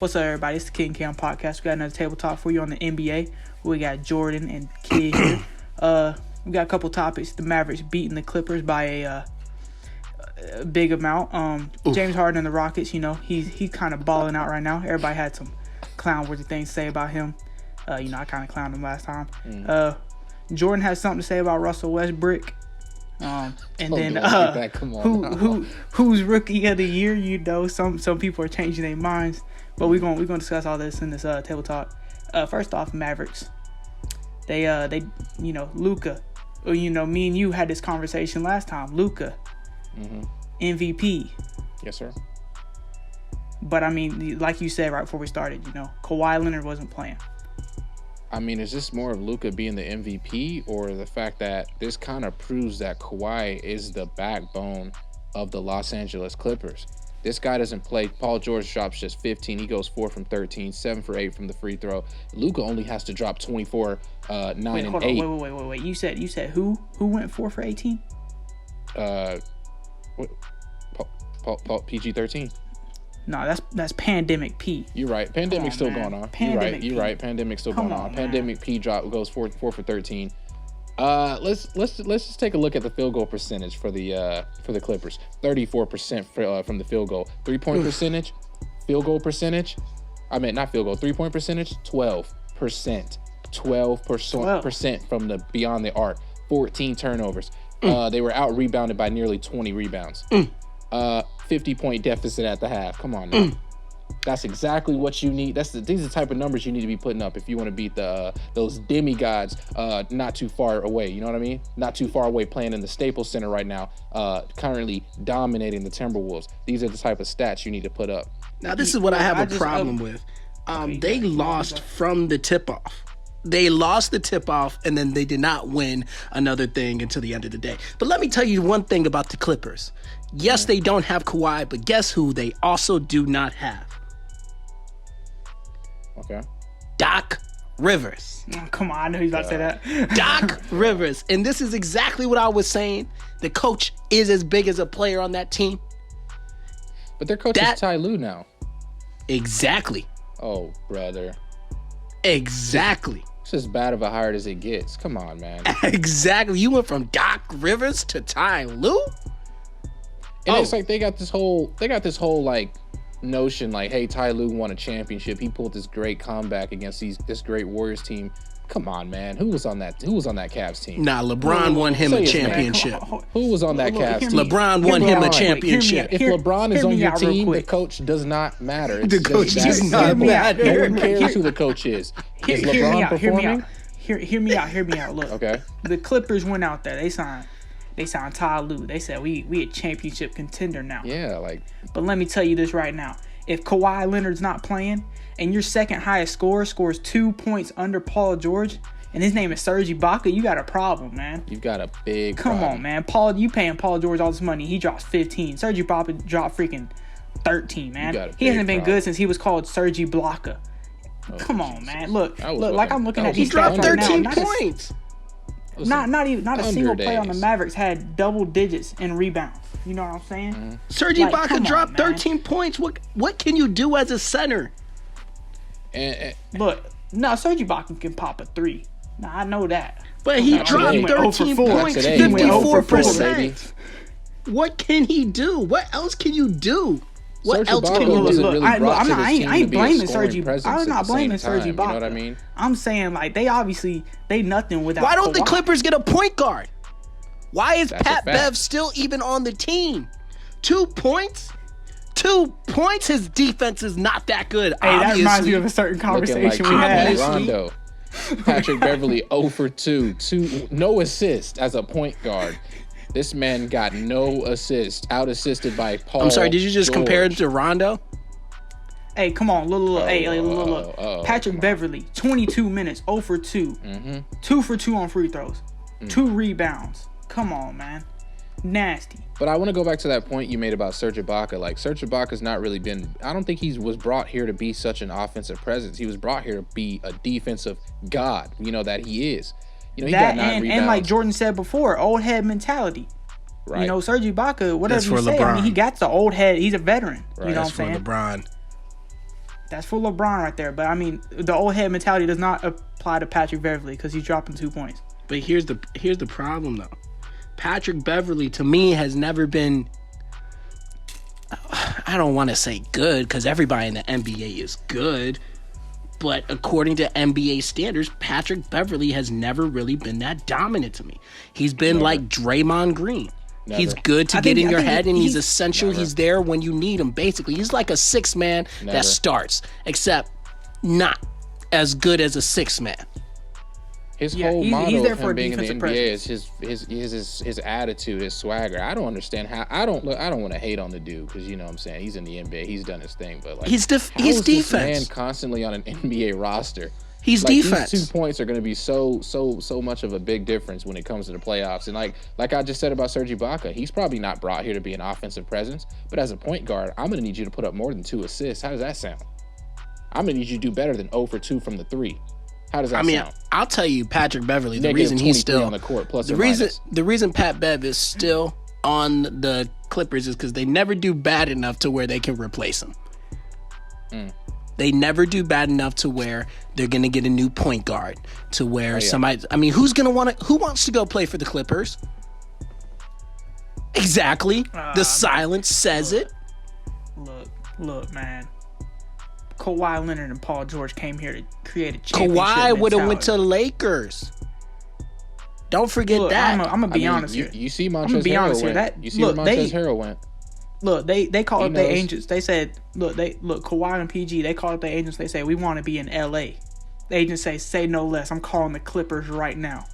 What's up, everybody? It's the Kid and Kam podcast. We got another table talk for you on the NBA. We got Jordan and Kid here. We got a couple topics. The Mavericks beating the Clippers by a big amount. James Harden and the Rockets, he's kind of balling out right now. Everybody had some clown-worthy things to say about him. I kind of clowned him last time. Jordan has something to say about Russell WestBrick. Who's rookie of the year? Some people are changing their minds. But we're gonna discuss all this in this table talk. First off, Mavericks. They Luka. Me and you had this conversation last time. Luka, MVP. Yes, sir. But I mean, like you said right before we started, Kawhi Leonard wasn't playing. I mean, is this more of Luka being the MVP, or the fact that this kind of proves that Kawhi is the backbone of the Los Angeles Clippers? This guy doesn't play. Paul George drops just 15. He goes 4 from 13, 7 for 8 from the free throw. Luka only has to drop 24, 9 and 8. Wait. You said who went 4 for 18? PG-13. No, that's Pandemic P. You're right. Pandemic's still going on. You're right. Pandemic's still going on. Pandemic P goes 4 for 13. Let's just take a look at the field goal percentage for the Clippers. 34% from the field goal. 3-point percentage, field goal percentage. I meant not field goal. 3-point percentage, 12%. 12% from the beyond the arc. 14 turnovers. They were out rebounded by nearly 20 rebounds. 50-point deficit at the half. Come on now. That's exactly what you need. These are the type of numbers you need to be putting up if you want to beat those demigods not too far away. You know what I mean? Not too far away, playing in the Staples Center right now, currently dominating the Timberwolves. These are the type of stats you need to put up. Now, this is what I have a problem with. They lost from the tip-off. They lost the tip-off, and then they did not win another thing until the end of the day. But let me tell you one thing about the Clippers. Yes, they don't have Kawhi, but guess who they also do not have? Okay. Doc Rivers. Oh, come on, I know he's about to say that. Doc Rivers. And this is exactly what I was saying. The coach is as big as a player on that team. But their coach is Ty Lue now. Exactly. Oh, brother. Exactly. It's as bad of a hire as it gets. Come on, man. Exactly. You went from Doc Rivers to Ty Lue? And it's like they got this whole like notion like, hey, Ty Lue won a championship. He pulled this great comeback against this great Warriors team. Come on, man. Who was on that Cavs team? Nah, LeBron won him a championship. Who was on that Cavs team? LeBron won him a championship. If LeBron is on your team, the coach does not matter. The coach does not matter. No one cares who the coach is. Is LeBron performing? Hear me out. Look. Okay. The Clippers went out there. They signed Ty Lue. They said we a championship contender now. Yeah, like. But let me tell you this right now. If Kawhi Leonard's not playing and your second highest scorer scores 2 points under Paul George and his name is Serge Ibaka, you got a problem, man. You've got a big problem. Come on, man. You paying Paul George all this money. He drops 15. Serge Ibaka dropped freaking 13, man. He hasn't been good since he was called Serge Ibaka. Come on, man. Look, I'm looking at these stats. He dropped 13 right points. Not a single player on the Mavericks had double digits in rebounds. You know what I'm saying? Mm-hmm. Serge Ibaka dropped 13 points. What can you do as a center? Look, Serge Ibaka can pop a 3. Nah, I know that. But he dropped 13 points, 54%. What can he do? What else can you do? What else can you do? I ain't blaming Serge Ibaka. I'm not blaming Serge Ibaka. You know what I mean? I'm saying, like, they nothing without Why don't Kawhi. the Clippers get a point guard? Why is Pat Bev still even on the team? 2 points? 2 points? His defense is not that good, Hey, obviously. that reminds me of a certain conversation we had. Rondo. Patrick Beverly 0 for 2. No assist as a point guard. This man got no assist. Out-assisted by Paul I'm sorry, did you just George. compare it to Rondo? Hey, come on. Look. Patrick Beverly, 22 minutes, 0 for 2. 2 for 2 on free throws. 2 rebounds. Come on, man. Nasty. But I want to go back to that point you made about Serge Ibaka. Like, Serge Ibaka's not really been... I don't think he was brought here to be such an offensive presence. He was brought here to be a defensive god, that he is. He got 9 rebounds. And like Jordan said before, old head mentality. Right. Serge Ibaka, whatever That's you for say, LeBron. he got the old head. He's a veteran. Right. You know That's what I'm saying? for LeBron. That's for LeBron right there. But I mean, the old head mentality does not apply to Patrick Beverley because he's dropping 2 points. But here's the problem though. Patrick Beverley to me has never been. I don't want to say good because everybody in the NBA is good. But according to NBA standards, Patrick Beverley has never really been that dominant to me. He's been like Draymond Green. Never. He's good to get in your head, and he's essential. Never. He's there when you need him, basically. He's like a six man that starts, except not as good as a six man. His whole motto of him being in the NBA is his attitude, his swagger. I don't understand how. I don't want to hate on the dude because you know what I'm saying, he's in the NBA, he's done his thing, but like he's defense. This man constantly on an NBA roster. He's like, defense. These 2 points are going to be so much of a big difference when it comes to the playoffs. And like I just said about Serge Ibaka, he's probably not brought here to be an offensive presence, but as a point guard, I'm going to need you to put up more than 2 assists. How does that sound? I'm going to need you to do better than 0 for 2 from the 3. How does that sound? I'll tell you, Patrick Beverley, the reason he's still on the court, plus the reason Pat Bev is still on the Clippers is because they never do bad enough to where they can replace him. They never do bad enough to where they're going to get a new point guard to where somebody. I mean, who wants to go play for the Clippers? Exactly. The silence says it. Look, man. Kawhi Leonard and Paul George came here to create a championship. Kawhi would have went to the Lakers. Don't forget that. I'm gonna be honest here. You see Montrezl Harrell went. You see where Montrezl Harrell went. Look, they called up their agents. They said, look, Kawhi and PG, they called up their agents. They say, we want to be in LA. The agents say no less. I'm calling the Clippers right now.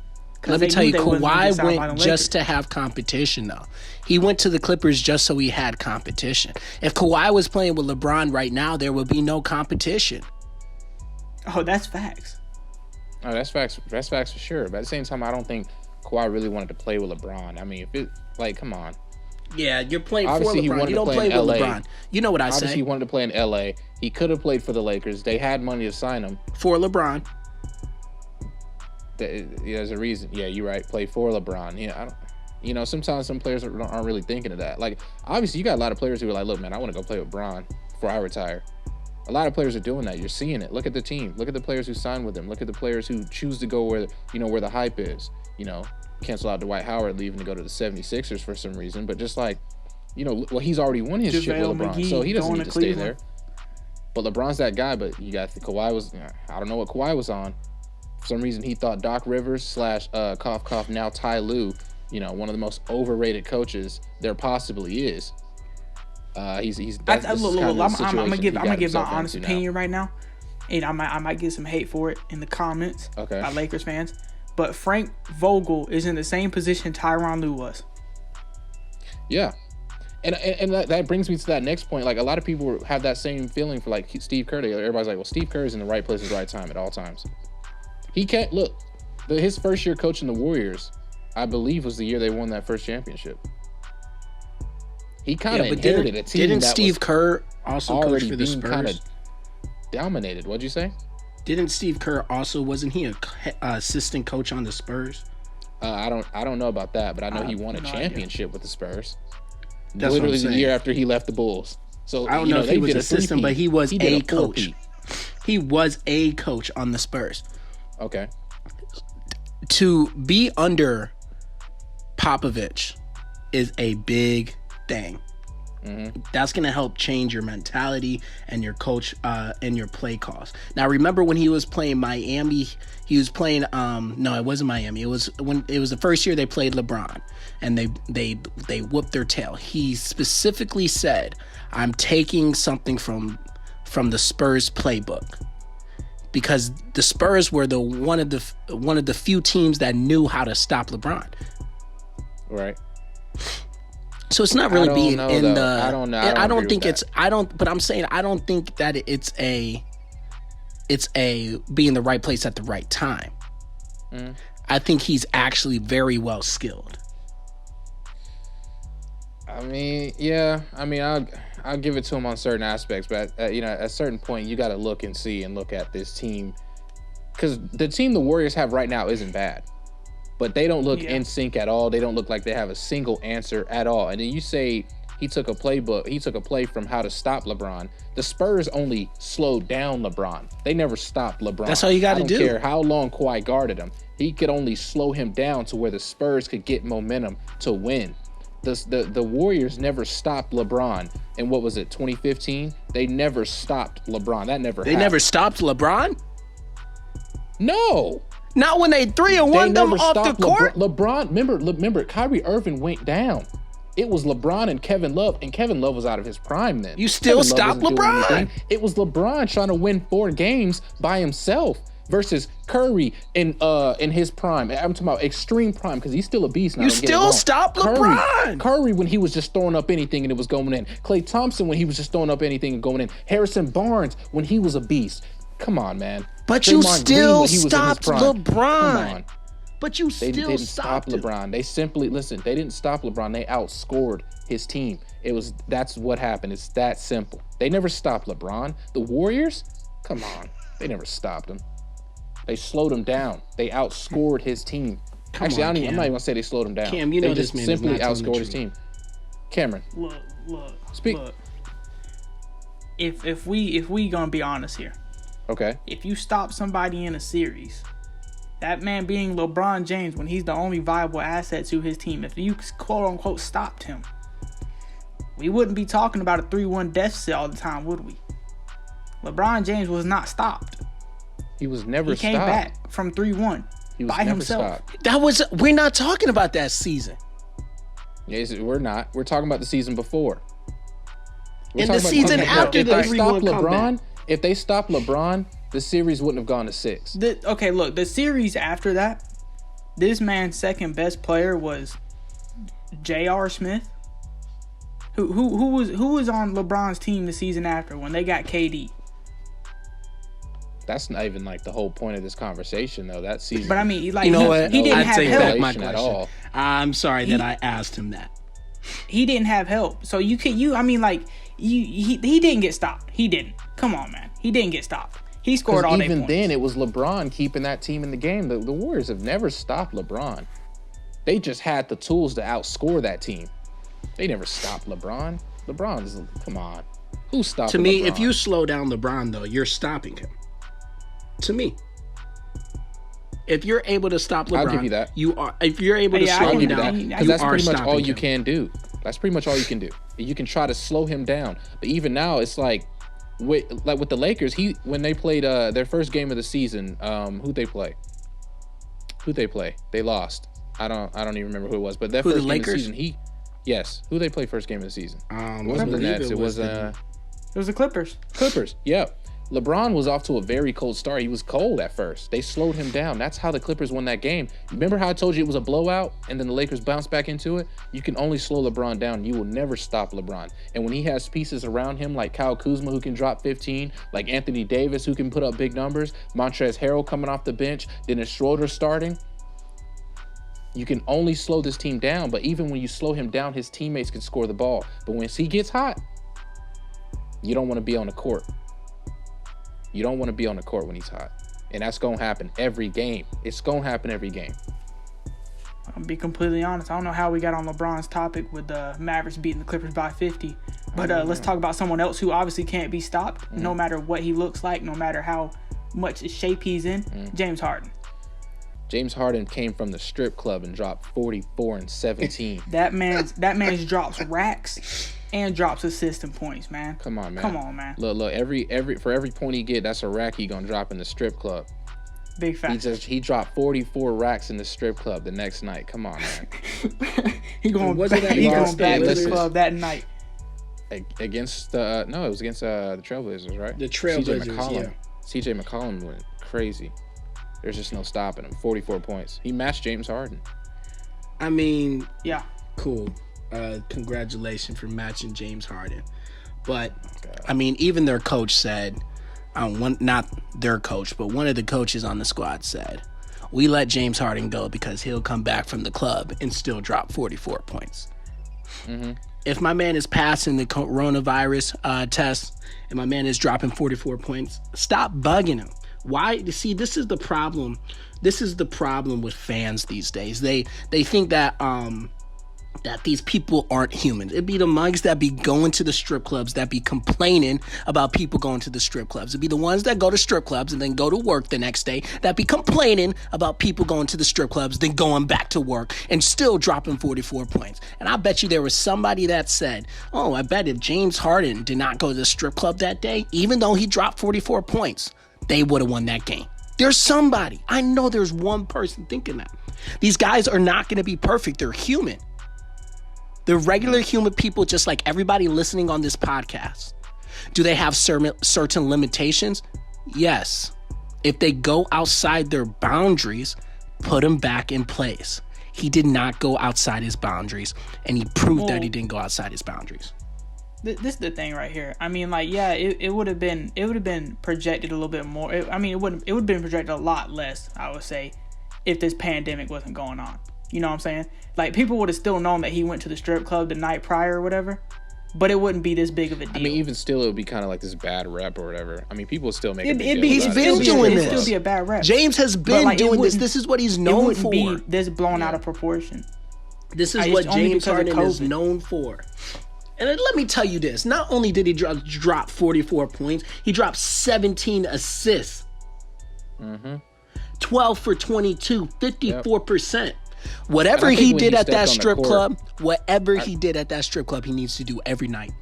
Let me tell you, Kawhi went just to have competition, though. He went to the Clippers just so he had competition. If Kawhi was playing with LeBron right now, there would be no competition. Oh, that's facts. Oh, that's facts. That's facts for sure. But at the same time, I don't think Kawhi really wanted to play with LeBron. I mean, come on. Yeah, you're playing obviously for LeBron. You don't play with LA. LeBron. You know what I say. Obviously, he wanted to play in LA. He could have played for the Lakers. They had money to sign him. For LeBron. There's a reason. Yeah, you're right. Play for LeBron. Yeah, sometimes some players aren't really thinking of that. Like, obviously, you got a lot of players who are like, look, man, I want to go play with Bron before I retire. A lot of players are doing that. You're seeing it. Look at the team. Look at the players who sign with him. Look at the players who choose to go where the hype is. Cancel out Dwight Howard, leaving to go to the 76ers for some reason. But just like, he's already won his shit with LeBron, McGee, so he doesn't need to stay there. But LeBron's that guy. But you got Kawhi was. I don't know what Kawhi was on. For some reason, he thought Doc Rivers / cough cough now Ty Lue, one of the most overrated coaches there possibly is. I'm gonna give my honest opinion right now, and I might get some hate for it in the comments by Lakers fans. But Frank Vogel is in the same position Tyronn Lue was. Yeah. And that brings me to that next point. Like, a lot of people have that same feeling for like Steve Kerr. Everybody's like, well, Steve Kerr is in the right place at the right time at all times. He can't look. His first year coaching the Warriors, I believe, was the year they won that first championship. He kind of inherited a team. Didn't Steve Kerr also coach for the Spurs? Kind of dominated. What'd you say? Didn't Steve Kerr also, wasn't he a assistant coach on the Spurs? I don't know about that, but I know he won a championship with the Spurs. That's literally the year after he left the Bulls. So I don't know if he was assistant, but he was a coach. He was a coach on the Spurs. Okay. To be under Popovich is a big thing. Mm-hmm. That's going to help change your mentality and your coach and your play calls. Now, remember when he was playing Miami, he was playing no, it wasn't Miami. It was the first year they played LeBron and they whooped their tail. He specifically said, "I'm taking something from the Spurs playbook." Because the Spurs were one of the few teams that knew how to stop LeBron. Right. So it's not really being in the. I don't know. I don't think it's. I don't. But I'm saying I don't think that it's a be in the right place at the right time. Mm. I think he's actually very well skilled. I mean, yeah. I mean, I'll give it to him on certain aspects, but at a certain point, you got to look at this team, because the team the Warriors have right now isn't bad, but they don't look in sync at all. They don't look like they have a single answer at all. And then you say He took a playbook. He took a play from how to stop LeBron. The Spurs only slowed down LeBron. They never stopped LeBron. That's all you got to do. I don't care how long Kawhi guarded him. He could only slow him down to where the Spurs could get momentum to win. The Warriors never stopped LeBron. And what was it, 2015? They never stopped LeBron. That never happened. They never stopped LeBron? No. Not when they 3-1 them off the court? LeBron, remember, Kyrie Irving went down. It was LeBron and Kevin Love, and Kevin Love was out of his prime then. You still stopped LeBron? It was LeBron trying to win 4 games by himself versus Curry in his prime. I'm talking about extreme prime because he's still a beast now. You still stopped LeBron. Curry when he was just throwing up anything and it was going in. Klay Thompson when he was just throwing up anything and going in. Harrison Barnes when he was a beast. Come on, man. But you still stopped LeBron. Come on. But you They still didn't stopped stop LeBron. They simply they didn't stop LeBron. They outscored his team. That's what happened. It's that simple. They never stopped LeBron. The Warriors, come on. They never stopped him. They slowed him down. They outscored his team. I'm not even gonna say they slowed him down. Cam, you know they this just man simply is not outscored his team. Cameron. Speak. Look. If we gonna be honest here. Okay. If you stop somebody in a series, that man being LeBron James, when he's the only viable asset to his team, if you quote unquote stopped him, we wouldn't be talking about a 3-1 deficit all the time, would we? LeBron James was not stopped. He was never stopped. He came back from 3-1 by himself. Stopped. We're not talking about that season. Yes, we're not. We're talking about the season before. And the season after the 3-1 comeback. If they stopped LeBron, the series wouldn't have gone to 6. The series after that, this man's second best player was J.R. Smith. Who was on LeBron's team the season after when they got KD? That's not even like the whole point of this conversation, though. That season. But I mean, like, you know what? He didn't have help. Back my question. I'm sorry that I asked him that. He didn't have help, so he didn't get stopped. He didn't. Come on, man. He didn't get stopped. He scored all day points. Even then, it was LeBron keeping that team in the game. The Warriors have never stopped LeBron. They just had the tools to outscore that team. They never stopped LeBron. Come on. Who stopped LeBron? To me, if you slow down LeBron, though, you're stopping him. To me. If you're able to stop LeBron, I'll give you that. You are. If you're able to slow him down, because that's pretty much all you can do. That's pretty much all you can do. You can try to slow him down, but even now, it's like with the Lakers. When they played their first game of the season, who'd they play? They lost. I don't even remember who it was, but that first game of the season, who they play first game of the season? It wasn't the Nets. It was the Clippers. Yeah. LeBron was off to a very cold start. He was cold at first. They slowed him down. That's how the Clippers won that game. Remember how I told you it was a blowout and then the Lakers bounced back into it? You can only slow LeBron down. You will never stop LeBron. And when he has pieces around him like Kyle Kuzma who can drop 15, like Anthony Davis who can put up big numbers, Montrezl Harrell coming off the bench, Dennis Schroeder starting, you can only slow this team down. But even when you slow him down, his teammates can score the ball. But once he gets hot, you don't want to be on the court. You don't want to be on the court when he's hot. And that's going to happen every game. It's going to happen every game. I'll be completely honest. I don't know how we got on LeBron's topic with the Mavericks beating the Clippers by 50. But let's talk about someone else who obviously can't be stopped, no matter what he looks like, no matter how much shape he's in. James Harden. James Harden came from the strip club and dropped 44 and 17. that man's drops racks and drops assist points, man. Come on, man. Look, for every point he get, that's a rack he gonna drop in the strip club. Big fact. He dropped 44 racks in the strip club the next night. Come on, man. he going back to the club that night. Against it was against the Trailblazers, right? The Trailblazers, CJ McCollum went crazy. There's just no stopping him. 44 points. He matched James Harden. I mean, yeah, cool. Congratulations for matching James Harden. But, I mean, even their coach said, not their coach, but one of the coaches on the squad said, we let James Harden go because he'll come back from the club and still drop 44 points. Mm-hmm. If my man is passing the coronavirus test and my man is dropping 44 points, stop bugging him. Why? See, this is the problem. This is the problem with fans these days. They think that that these people aren't humans. It'd be the mugs that be going to the strip clubs that be complaining about people going to the strip clubs. It'd be the ones that go to strip clubs and then go to work the next day that be complaining about people going to the strip clubs, then going back to work and still dropping 44 points. And I bet you there was somebody that said, oh, I bet if James Harden did not go to the strip club that day, even though he dropped 44 points, they would have won that game. There's somebody. I know there's one person thinking that. These guys are not going to be perfect. They're human. They're regular human people just like everybody listening on this podcast. Do they have certain limitations? Yes. If they go outside their boundaries, put them back in place. He did not go outside his boundaries, and he proved that he didn't go outside his boundaries. This is the thing right here. I mean, like, yeah, it would have been projected a little bit more. It would have been projected a lot less, I would say, if this pandemic wasn't going on. You know what I'm saying? Like, people would have still known that he went to the strip club the night prior or whatever, but it wouldn't be this big of a deal. I mean, even still, it would be kind of like this bad rep or whatever. I mean, people would still make a big deal. He's been doing this. It'd still be a bad rep. James has been doing this. This is what he's known for. It wouldn't be this blown out of proportion. This is what James Harden is known for. And let me tell you this. Not only did he drop 44 points, he dropped 17 assists. 12 for 22, 54%. Whatever he did at that strip club, he needs to do every night.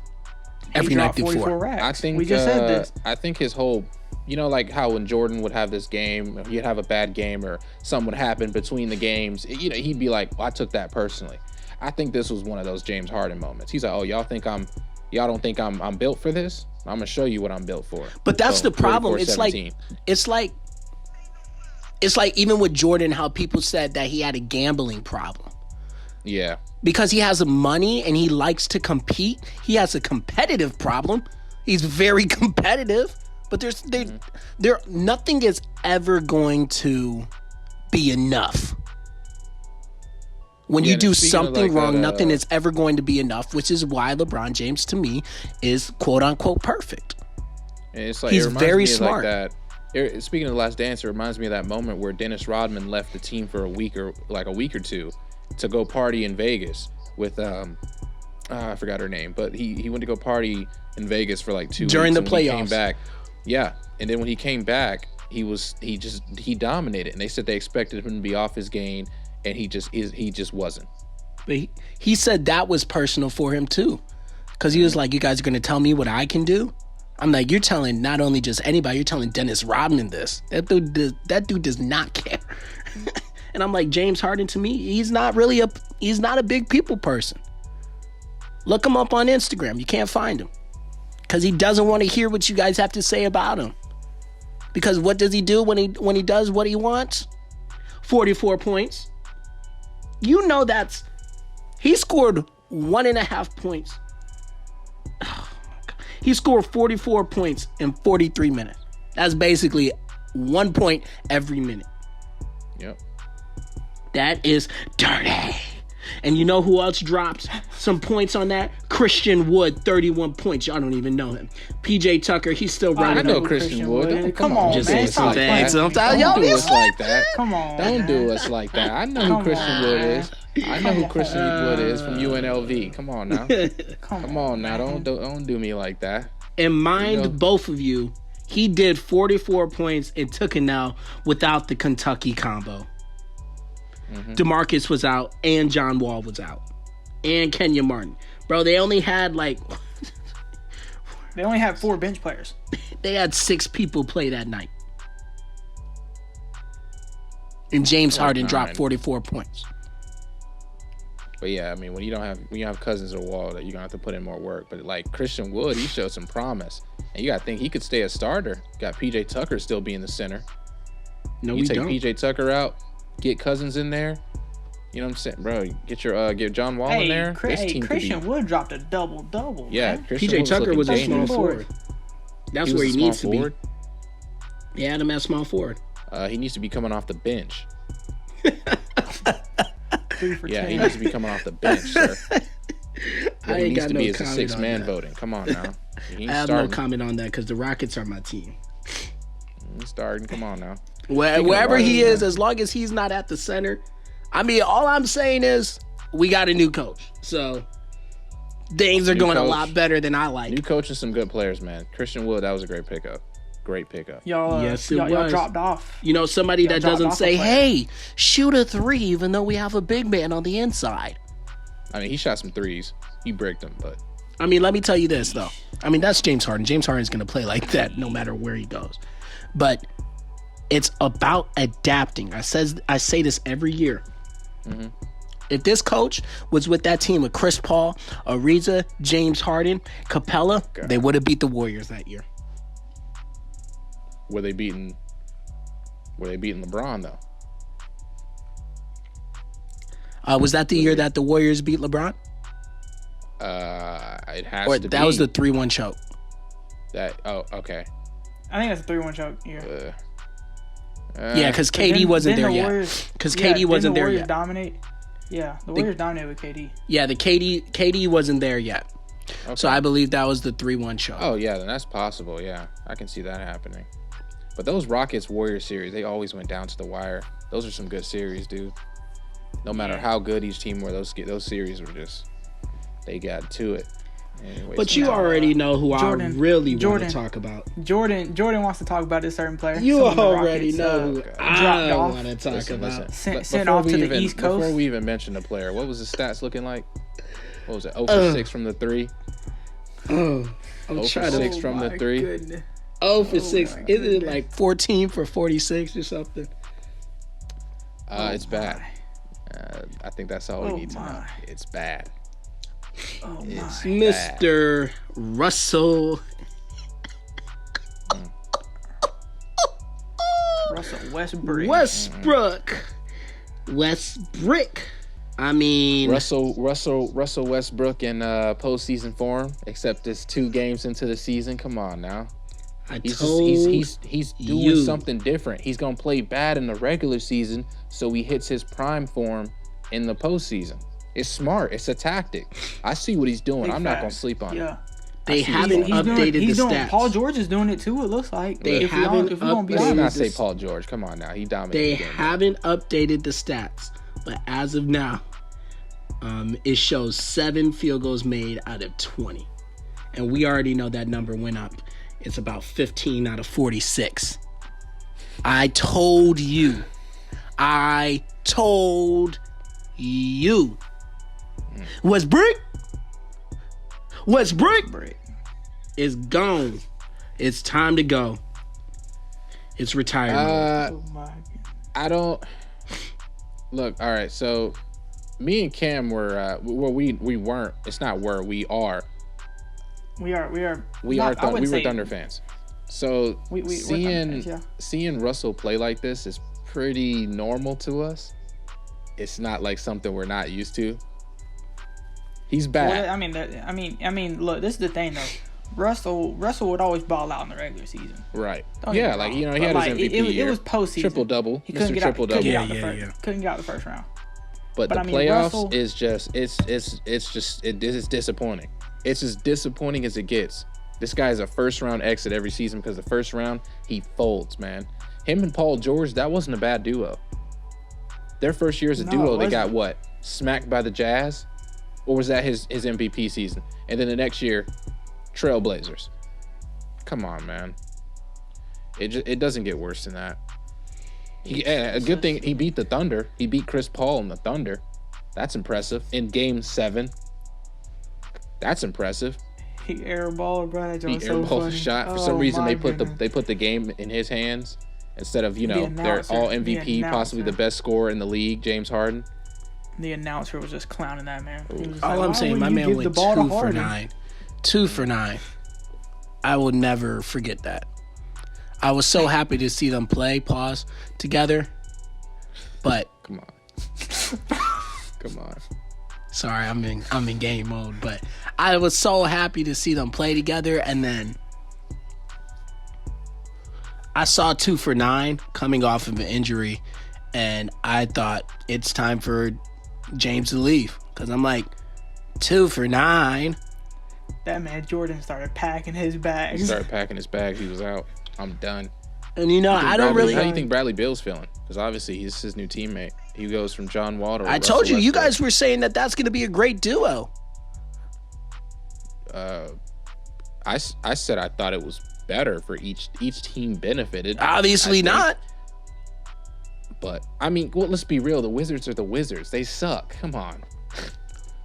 Every night before. I think we just said this. I think his whole, you know, like how when Jordan would have this game, he'd have a bad game or something would happen between the games, you know, he'd be like, well, I took that personally. I think this was one of those James Harden moments. He's like, oh, y'all don't think I'm built for this? I'm gonna show you what I'm built for. But that's the problem. It's like even with Jordan, how people said that he had a gambling problem. Yeah. Because he has money and he likes to compete. He has a competitive problem. He's very competitive, but nothing is ever going to be enough. When you do something wrong, nothing is ever going to be enough, which is why LeBron James, to me, is quote-unquote perfect. It's like, he's very smart. Like that. Speaking of The Last Dance, it reminds me of that moment where Dennis Rodman left the team for a week or two to go party in Vegas with, I forgot her name, but he went to go party in Vegas for like 2 weeks. During the playoffs. He came back. Yeah. And then when he came back, he dominated. And they said they expected him to be off his game. And he just wasn't. But he said that was personal for him too, because he was like, "You guys are going to tell me what I can do." I'm like, "You're telling not only just anybody, you're telling Dennis Rodman this. That dude does not care." And I'm like, James Harden, to me, he's not a big people person. Look him up on Instagram. You can't find him because he doesn't want to hear what you guys have to say about him. Because what does he do when he does what he wants? 44 points. You know he scored 1.5 points. Oh my God. He scored 44 points in 43 minutes. That's basically 1 point every minute. Yep. That is dirty. And you know who else dropped some points on that? Christian Wood, 31 points. Y'all don't even know him. PJ Tucker, he's still running. I know Christian Wood. Come on, man. Don't do us like that. Come on. Don't do us like that. I know who Christian Wood is. I know who Christian Wood is from UNLV. Come on now. Come on now. Don't do me like that. And mind both of you, he did 44 points and took it now without the Kentucky combo. DeMarcus was out and John Wall was out and Kenya Martin. Bro, they only had they only had 4 bench players. They had 6 people play that night. And James Harden dropped 44 points. But yeah, I mean, when you have Cousins or Wall, that you're gonna have to put in more work. But like Christian Wood, he showed some promise, and you gotta think he could stay a starter. Got PJ Tucker still being the center. No, we don't. You take PJ Tucker out, get Cousins in there. You know what I'm saying, bro? Get John Wall in there. Christian Wood dropped a double. Yeah, PJ Tucker was a small forward. That's where he needs to be. They had him at small forward. He needs to be coming off the bench. 3 for 10. He needs to be coming off the bench, sir. What he needs to be is a 6-man voting. Come on now. I have no comment on that because the Rockets are my team. He's starting. Come on now. Wherever he is, as long as he's not at the center. I mean, all I'm saying is we got a new coach, so things are going a lot better than I like. New coach and some good players, man. Christian Wood, that was a great pickup. Great pickup. Y'all dropped off. You know, somebody that doesn't say, "Hey, shoot a 3," even though we have a big man on the inside. I mean, he shot some threes. He bricked them, but I mean, let me tell you this though. I mean, that's James Harden. James Harden's going to play like that no matter where he goes. But it's about adapting. I say this every year. Mm-hmm. If this coach was with that team with Chris Paul, Ariza, James Harden, Capella, they would have beat the Warriors that year. Were they beating LeBron though? Was that the year that the Warriors beat LeBron? It has or to be. That was the 3-1 choke. Okay. I think that's a 3-1 choke. Yeah. Yeah, because KD wasn't there yet. Because KD wasn't there yet. The Warriors dominated with KD. Yeah, the KD wasn't there yet. Okay. So I believe that was the 3-1 choke. Oh yeah, then that's possible. Yeah, I can see that happening. But those Rockets-Warriors series, they always went down to the wire. Those are some good series, dude. No matter how good each team were, those series were just, they got to it. Anyways, but you already know who I really want to talk about. Jordan wants to talk about this certain player. You already know who I want to talk about. Sent off to the East Coast. Before we even mention the player, what was his stats looking like? What was it? 0 for 6 from the 3? I'm 0 for 6 from the 3? Goodness. 0 for 6. Isn't it like 14 for 46 or something? It's bad. I think that's all we need to know. It's bad. It's Mr. Russell. Russell Westbrook. WestBrick. I mean, Russell Westbrook in postseason form, except it's 2 games into the season. Come on now. He's doing something different. He's gonna play bad in the regular season, so he hits his prime form in the postseason. It's smart. It's a tactic. I see what he's doing. I'm not gonna sleep on it. They haven't updated the stats. Paul George is doing it too. It looks like they haven't updated. Let's not say Paul George. Come on now, he dominated. They haven't updated the stats, but as of now, it shows 7 field goals made out of 20, and we already know that number went up. It's about 15 out of 46. I told you. WestBrick is gone. It's time to go. It's retirement. I don't look. All right, so me and Cam were we weren't. It's not were we are. We were Thunder fans. So seeing Russell play like this is pretty normal to us. It's not like something we're not used to. He's bad. Well, I mean, look, this is the thing though. Russell would always ball out in the regular season. Right. Yeah, like he had his MVP year. It was postseason. Triple-double. Mr. Triple-double. Couldn't get out the first round. But the playoffs is just it's disappointing. It's as disappointing as it gets. This guy is a first-round exit every season because the first round, he folds, man. Him and Paul George, that wasn't a bad duo. Their first year as a duo, they got what? Smacked by the Jazz? Or was that his MVP season? And then the next year, Trailblazers. Come on, man. It doesn't get worse than that. A good thing, he beat the Thunder. He beat Chris Paul and the Thunder. That's impressive. In Game 7. That's impressive. He airballed, bro. He airballed the shot. For some reason, they put the game in his hands instead of their all MVP, possibly the best scorer in the league, James Harden. The announcer was just clowning that man. All I'm saying, my man went 2 for 9. 2 for 9. I will never forget that. I was so happy to see them play together, but come on. Sorry, I'm in game mode, but I was so happy to see them play together, and then I saw 2 for 9 coming off of an injury, and I thought it's time for James to leave because I'm like 2 for 9. That man Jordan started packing his bags. He was out. I'm done. And I don't really. How do you think Bradley Beal's feeling? Because obviously he's his new teammate. He goes from John Wall to I told you, you guys were saying that that's going to be a great duo. I said I thought it was better for each team benefited. Obviously not. But I mean, well, let's be real. The Wizards are the Wizards. They suck. Come on.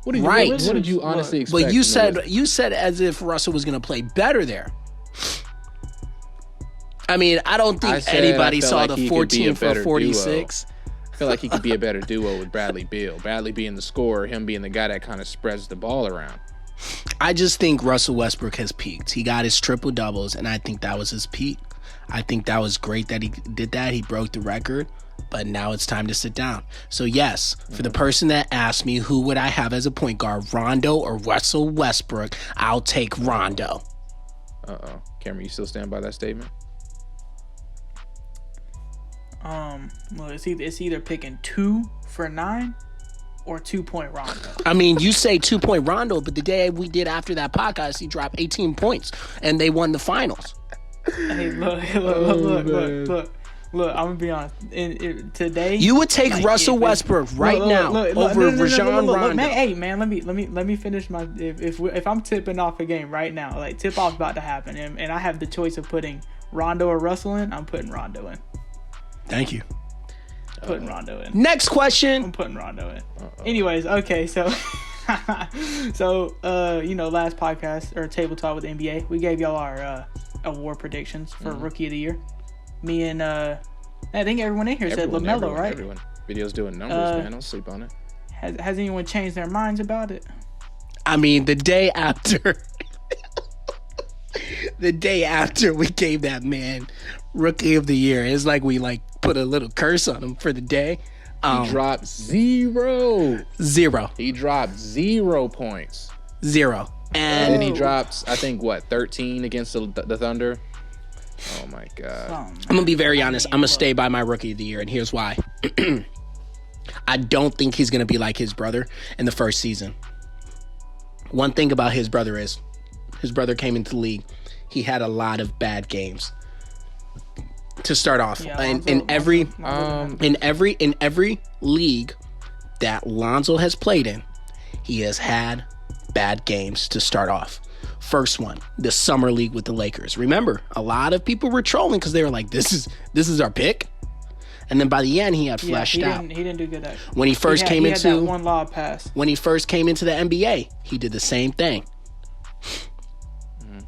What did you honestly expect? But you said as if Russell was going to play better there. I mean, I don't think anybody saw like the 14 for 46. I feel like he could be a better duo with Bradley Beal. Bradley being the scorer, him being the guy that kind of spreads the ball around. I just think Russell Westbrook has peaked. He got his triple doubles, and I think that was his peak. I think that was great that he did that. He broke the record, but now it's time to sit down. So yes, for the person that asked me who would I have as a point guard, Rondo or Russell Westbrook, I'll take Rondo. Cameron, you still stand by that statement? Well, it's either picking 2 for 9 or 2-point Rondo. I mean, you say 2-point Rondo, but the day we did after that podcast, he dropped 18 points and they won the finals. Hey, look. I'm gonna be honest. Today, you would take Russell Westbrook now over Rajon Rondo. Man, hey, man, let me finish my. If I'm tipping off a game right now, like tip off's about to happen, and I have the choice of putting Rondo or Russell in, I'm putting Rondo in. Thank you. Putting Rondo in. Next question. I'm putting Rondo in. Anyways, okay, so last podcast or table talk with the NBA, we gave y'all our award predictions for Rookie of the Year. Me and I think everyone in here said LaMelo, right? Everyone. Video's doing numbers, man. Don't sleep on it. Has anyone changed their minds about it? I mean, the day after we gave that man Rookie of the Year, it's like we put a little curse on him for the day. He dropped 0. He dropped 0 points. 0. And then he drops, I think, 13 against the Thunder. Oh my God. I'm gonna be very honest. I'm gonna stay by my Rookie of the Year, and here's why. I don't think he's gonna be like his brother in the first season. One thing about his brother is his brother came into the league. He had a lot of bad games to start off. Yeah, in every league that Lonzo has played in, he has had bad games to start off. First one, the summer league with the Lakers. Remember, a lot of people were trolling because they were like, "This is our pick," and then by the end, he had fleshed out. He didn't do good. Actually. When he first came into that one lob pass. When he first came into the NBA, he did the same thing.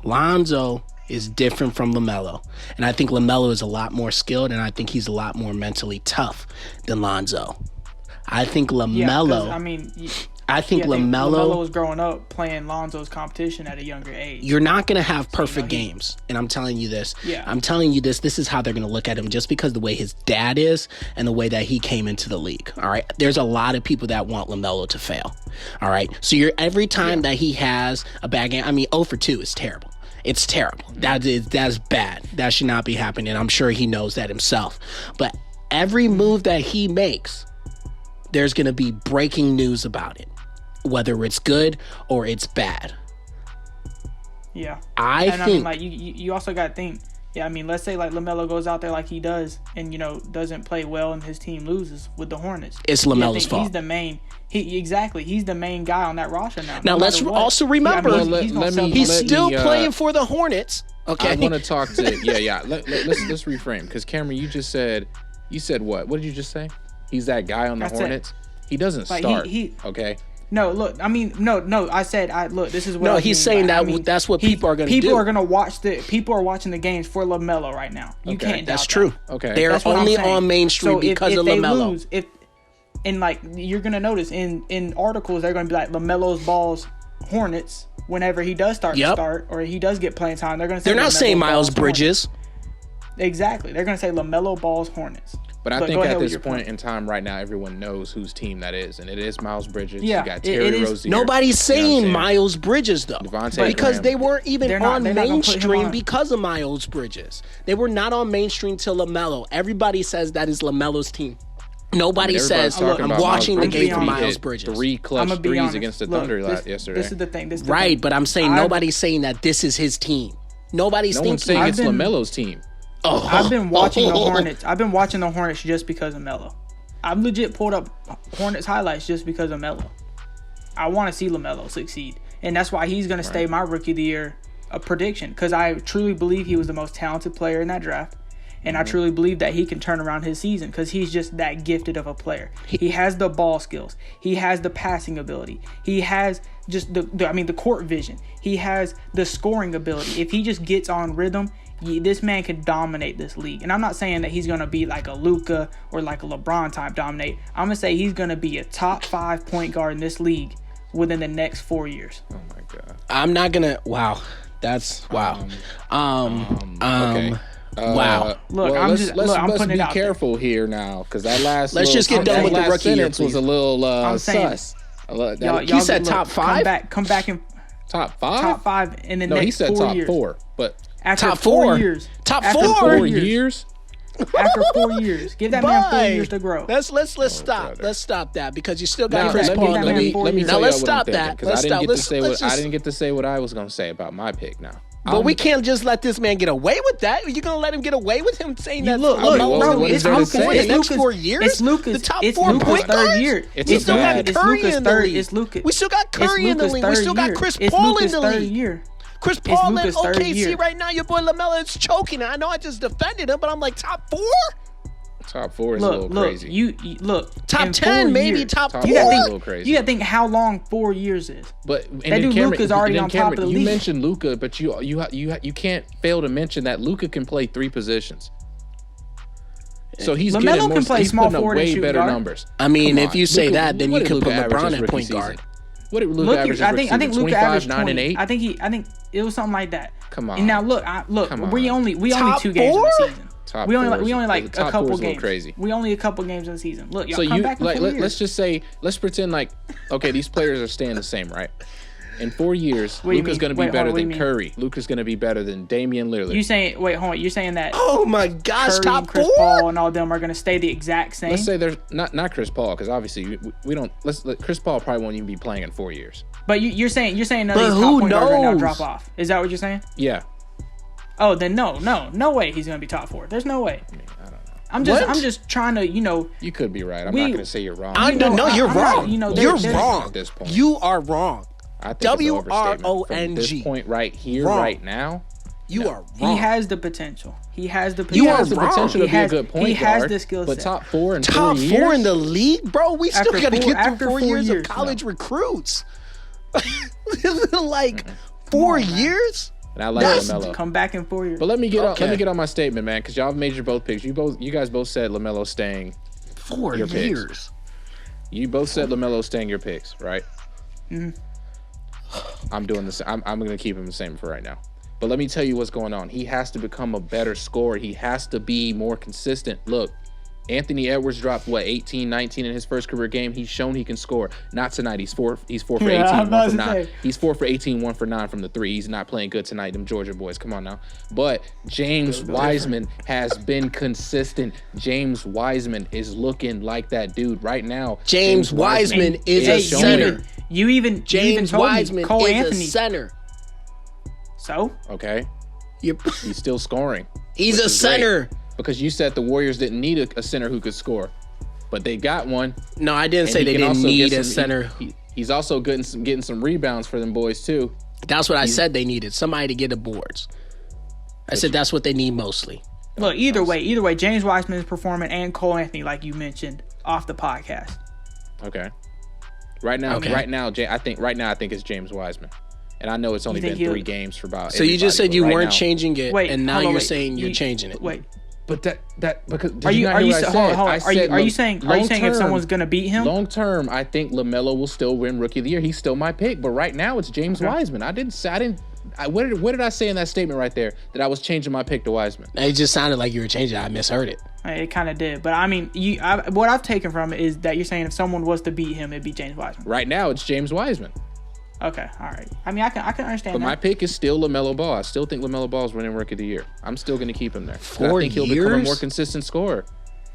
Lonzo is different from LaMelo, and I think LaMelo is a lot more skilled, and I think he's a lot more mentally tough than Lonzo. I think LaMelo. I think LaMelo was growing up playing Lonzo's competition at a younger age. You're not going to have perfect games, and I'm telling you this. Yeah. I'm telling you this. This is how they're going to look at him, just because the way his dad is and the way that he came into the league. All right. There's a lot of people that want LaMelo to fail. All right. So every time that he has a bad game. I mean, 0 for 2 is terrible. It's terrible. That's bad. That should not be happening. I'm sure he knows that himself. But every move that he makes, there's going to be breaking news about it, whether it's good or it's bad. Yeah. I think you also got to think, let's say like LaMelo goes out there like he does and, doesn't play well and his team loses with the Hornets. It's LaMelo's fault. He's the main. He's the main guy on that roster now. Now let's also remember, he's still playing for the Hornets. Okay. I want to talk to Let's reframe, because Cameron, you said what? What did you just say? He's that guy on the Hornets. He doesn't start. Okay. No, look. I mean, no. I said, look. This is what. No, he's saying that's what people are going to do. People are going to watch People are watching the games for LaMelo right now. You can't. That's true. Okay. They're only on mainstream because of LaMelo. And you're going to notice in articles they're going to be like LaMelo's Ball's Hornets whenever he does start or he does get playing time. They're going to say they're not saying Miles Bridges. Exactly. They're going to say LaMelo Ball's Hornets. But I think at this point in time right now, everyone knows whose team that is, and it is Miles Bridges. Yeah, you got Terry Rozier. Nobody's saying Miles Bridges though, because Graham. They weren't even on mainstream because of Miles Bridges. They were not on mainstream till LaMelo. Everybody says that is LaMelo's team. Nobody says I'm watching the game for Miles Bridges. 3 clutch threes against the Thunder yesterday. This is the thing. Right, but I'm saying nobody's saying that this is his team. No one's saying it's LaMelo's team. I've been watching the Hornets. I've been watching the Hornets just because of Melo. I've legit pulled up Hornets highlights just because of Melo. I want to see LaMelo succeed, and that's why he's going to stay my Rookie of the Year prediction, because I truly believe he was the most talented player in that draft, and I truly believe that he can turn around his season because he's just that gifted of a player. He has the ball skills. He has the passing ability. He has just the court vision. He has the scoring ability. If he just gets on rhythm, this man can dominate this league. And I'm not saying that he's going to be like a Luka or like a LeBron type dominate. I'm going to say he's going to be a top 5 point guard in this league within the next 4 years. Oh my God. I'm not going to. Wow. That's wow. Okay. Wow. Look, let's be careful here now, because that last. Let's just get done with the rookie year, was a little sus. He said top 5. Come back in top 5. Top 5 in the next 4 years. No, he said top 4, but after top 4 years. Top after 4 4 years. After 4 years, give that man 4 years to grow. Let's stop. Brother. Let's stop that, because you still got Chris Paul. Let me tell you let's what stop I'm that. Because I didn't get to say what I was going to say about my pick now. But we can't just let this man get away with that. You're going to let him get away with him saying that? Look, bro, it's Lucas. The next 4 years? It's Lucas. The top it's 4 Lucas' point guards? third year. We still got Curry in the league. It's Lucas. We still got Curry in the league. We still got Chris Paul in the league. Chris Paul in OKC right now. Your boy LaMelo is choking. I know I just defended him, but I'm like, top 4? Top 4 is a little crazy. You look. Top 10, maybe top 4. You gotta think, a little crazy. You gotta think how long 4 years is. But that dude Luka's already on top of the league. You mentioned Luka, but you can't fail to mention that Luka can play 3 positions. So he's LaMelo getting more. Can play he's small putting up way better guard. numbers. I mean, if you say that, then you can put LeBron at point season? guard. What did Luka average? I think Luka averaged 9 and 8. I think it was something like that. Come on. And now look. We only 2 games in the season. We only like a couple games. Crazy. We only a couple games in the season. Look, y'all so come back in 4 years. Let's just say, let's pretend like, okay, these players are staying the same, right? In 4 years, Luka's going to be better than Curry. Luka's going to be better than Damian Lillard. You saying? Wait, hold on. You're saying that? Oh my gosh, Curry, top 4. Chris Paul and all them are going to stay the exact same. Let's say there's not Chris Paul, because obviously we don't. Chris Paul probably won't even be playing in 4 years. But you're saying none of these top point guards right now drop off. Is that what you're saying? Yeah. Oh, then no way he's going to be top 4. There's no way. I mean, I don't know. I'm just trying to, You could be right. I'm not going to say you're wrong. You're wrong. You're wrong at this point. You are wrong. I think WRONG. From this point right here, right now. You are wrong. He has the potential. You are the potential to be a good point guard. He has the skill set. But top 4 in 4 years? Top 4 in the league? Bro, we still got to get through 4 years of college recruits. Like 4 years? And I like LaMelo. Come back in 4 years. But let me get on my statement, man, because y'all have made your both picks. You guys both said LaMelo staying 4 years. Picks. You both said LaMelo staying your picks, right? Mm-hmm. I'm doing this. I'm going to keep him the same for right now. But let me tell you what's going on. He has to become a better scorer. He has to be more consistent. Look, Anthony Edwards dropped 18, 19 in his first career game. He's shown he can score. Not tonight. He's 4 for 18, 1 for 9. He's 4 for 18, 1 for 9 from the 3. He's not playing good tonight. Them Georgia boys, come on now. But James Wiseman has been consistent. James Wiseman is looking like that dude right now. James Wiseman is a center. James Wiseman Cole is Anthony. a center. So? Okay. He's still scoring. He's a center. Great. Because you said the Warriors didn't need a center who could score, but they got one. No, I didn't say they didn't need a center. He's also getting some rebounds for them boys too. That's what I said they needed. Somebody to get the boards. I said that's what they need mostly. Look, either way, James Wiseman is performing, and Cole Anthony, like you mentioned, off the podcast. Okay. Right now, I think it's James Wiseman. And I know it's only been 3 games for about. So you just said you weren't changing it, and now you're saying you're changing it. Wait. But because are you saying if someone's gonna beat him long term, I think LaMelo will still win Rookie of the Year. He's still my pick, but right now it's James Wiseman. What did I say in that statement right there that I was changing my pick to Wiseman? It just sounded like you were changing it. I misheard it. It kind of did, but I mean, what I've taken from it is that you're saying if someone was to beat him, it'd be James Wiseman. Right now, it's James Wiseman. Okay, all right. I mean, I can understand that. But my pick is still LaMelo Ball. I still think LaMelo Ball is winning Rookie of the Year. I'm still going to keep him there. 4 I think he'll become a more consistent scorer.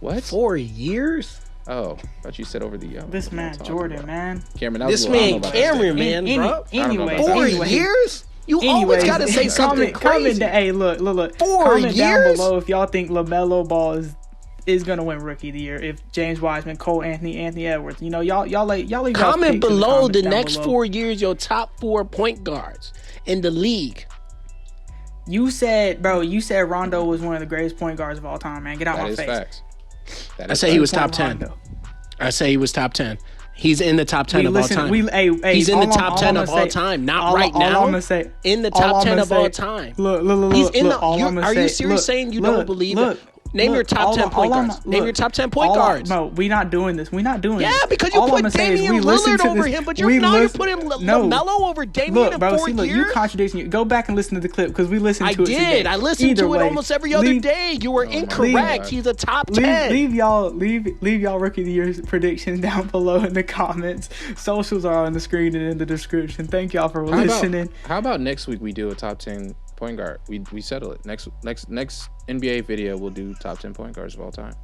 What? 4 years? Oh, I thought you said over the year. This man, Jordan, man. Cameron, that this man, Cameron, man, bro. Anyway, 4 years? You always got to say something crazy. Hey, look. 4 comment years? down below if y'all think LaMelo Ball is is gonna win Rookie of the Year if James Wiseman, Cole Anthony, Anthony Edwards. You know, y'all leave comment below the next below. 4 years your top 4 point guards in the league. You said Rondo was one of the greatest point guards of all time, man. Get out my face. Facts. I say he was top 10. I say he was top 10. He's in the top 10 of all time. He's in the top 10 of all time. Not right now. All I'm gonna say, in the top 10 of all time. Look. He's in the. Are you serious saying you don't believe it? Name your top 10 point guards. Name your top 10 point guards. No, we're not doing this. Yeah, because you put Damian Lillard over him, but you're putting LaMelo over Damian in 4 years. You contradicting. Go back and listen to the clip because we listened to it today. I did. I listened to it almost every other day. You were incorrect. He's a top 10. Leave y'all Rookie of the Year predictions down below in the comments. Socials are on the screen and in the description. Thank y'all for listening. How about next week we do a top 10 point guard? We settle it. Next NBA video we'll do top 10 point guards of all time.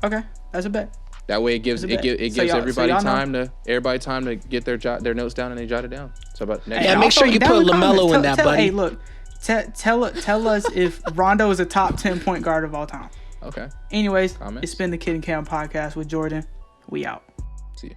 Okay, that's a bet. That way it gives everybody time to get their notes down and they jot it down. So about next. Yeah, make sure you put LaMelo in that, buddy. Hey, look, tell us if Rondo is a top 10 point guard of all time. Okay. Anyways, It's been the Kid and Kam podcast with Jordan. We out. See you.